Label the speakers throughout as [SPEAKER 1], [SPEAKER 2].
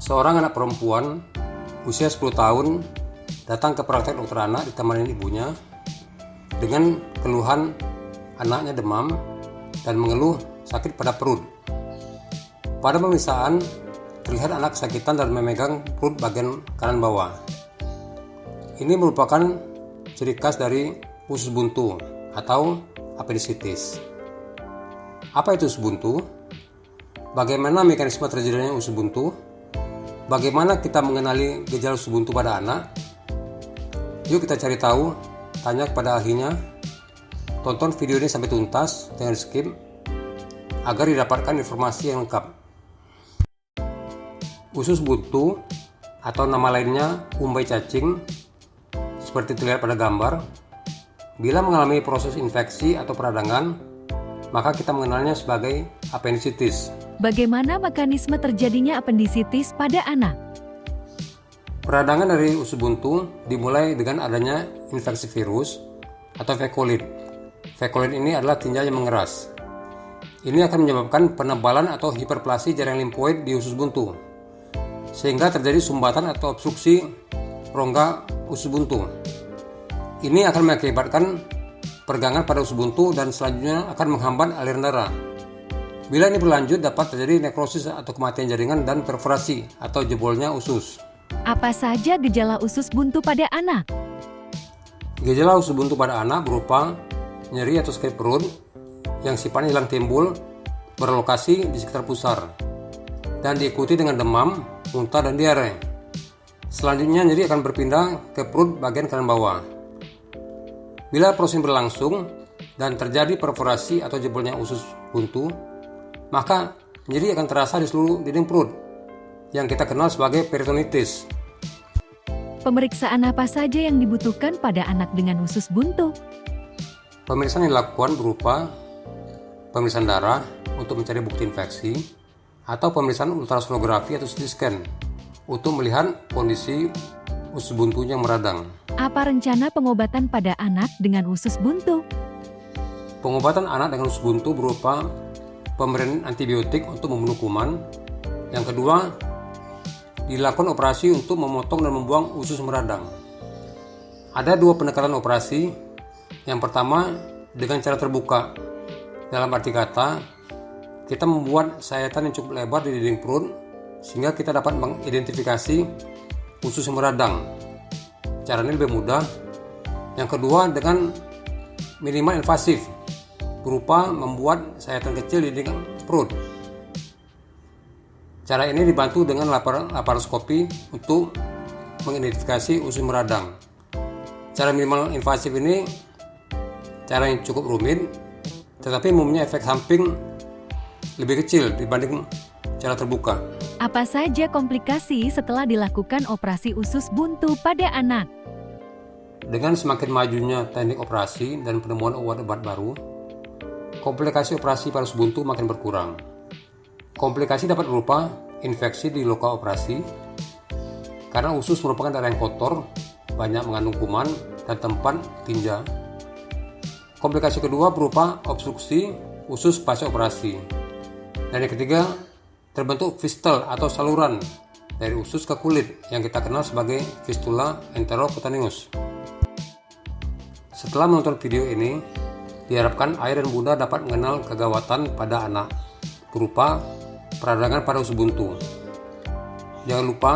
[SPEAKER 1] Seorang anak perempuan usia 10 tahun datang ke praktek dokter anak ditemani ibunya dengan keluhan anaknya demam dan mengeluh sakit pada perut. Pada pemeriksaan, terlihat anak kesakitan dan memegang perut bagian kanan bawah. Ini merupakan ciri khas dari usus buntu atau appendicitis. Apa itu usus buntu? Bagaimana mekanisme terjadinya usus buntu? Bagaimana kita mengenali gejala usus buntu pada anak? Yuk kita cari tahu, tanya kepada ahlinya. Tonton video ini sampai tuntas, jangan skip, agar didapatkan informasi yang lengkap. Usus buntu atau nama lainnya umbai cacing, seperti terlihat pada gambar, bila mengalami proses infeksi atau peradangan, maka kita mengenalnya sebagai appendicitis.
[SPEAKER 2] Bagaimana mekanisme terjadinya appendicitis pada anak?
[SPEAKER 1] Peradangan dari usus buntu dimulai dengan adanya infeksi virus atau fekolit. Fekolit ini adalah tinja yang mengeras. Ini akan menyebabkan penebalan atau hiperplasi jaringan limfoid di usus buntu, sehingga terjadi sumbatan atau obstruksi rongga usus buntu. Ini akan mengakibatkan pergangan pada usus buntu dan selanjutnya akan menghambat aliran darah. Bila ini berlanjut, dapat terjadi nekrosis atau kematian jaringan dan perforasi atau jebolnya usus.
[SPEAKER 2] Apa saja gejala usus buntu pada anak?
[SPEAKER 1] Gejala usus buntu pada anak berupa nyeri atau sakit perut yang sifatnya hilang timbul, berlokasi di sekitar pusar, dan diikuti dengan demam, muntah, dan diare. Selanjutnya nyeri akan berpindah ke perut bagian kanan bawah. Bila proses berlangsung dan terjadi perforasi atau jebolnya usus buntu, maka nyeri akan terasa di seluruh dinding perut yang kita kenal sebagai peritonitis.
[SPEAKER 2] Pemeriksaan apa saja yang dibutuhkan pada anak dengan usus buntu?
[SPEAKER 1] Pemeriksaan yang dilakukan berupa pemeriksaan darah untuk mencari bukti infeksi atau pemeriksaan ultrasonografi atau CT scan untuk melihat kondisi usus buntunya yang meradang.
[SPEAKER 2] Apa rencana pengobatan pada anak dengan usus buntu?
[SPEAKER 1] Pengobatan anak dengan usus buntu berupa pemberian antibiotik untuk membunuh kuman. Yang kedua, dilakukan operasi untuk memotong dan membuang usus meradang. Ada dua pendekatan operasi. Yang pertama, dengan cara terbuka. Dalam arti kata, kita membuat sayatan yang cukup lebar di dinding perut sehingga kita dapat mengidentifikasi usus yang meradang. Cara ini lebih mudah. Yang kedua, dengan minimal invasif, berupa membuat sayatan kecil di dinding perut. Cara ini dibantu dengan laparoskopi untuk mengidentifikasi usus meradang. Cara minimal invasif ini cara yang cukup rumit, tetapi mempunyai efek samping lebih kecil dibanding cara terbuka.
[SPEAKER 2] Apa saja komplikasi setelah dilakukan operasi usus buntu pada anak?
[SPEAKER 1] Dengan semakin majunya teknik operasi dan penemuan obat-obat baru, komplikasi operasi pada usus buntu makin berkurang. Komplikasi dapat berupa infeksi di lokal operasi, karena usus merupakan daerah yang kotor, banyak mengandung kuman dan tempat tinja. Komplikasi kedua berupa obstruksi usus pasca operasi. Dan yang ketiga, terbentuk fistel atau saluran dari usus ke kulit yang kita kenal sebagai fistula enterocutaneous. Setelah menonton video ini, diharapkan ayah dan bunda dapat mengenal kegawatan pada anak berupa peradangan pada usus buntu. Jangan lupa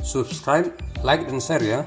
[SPEAKER 1] subscribe, like, dan share ya.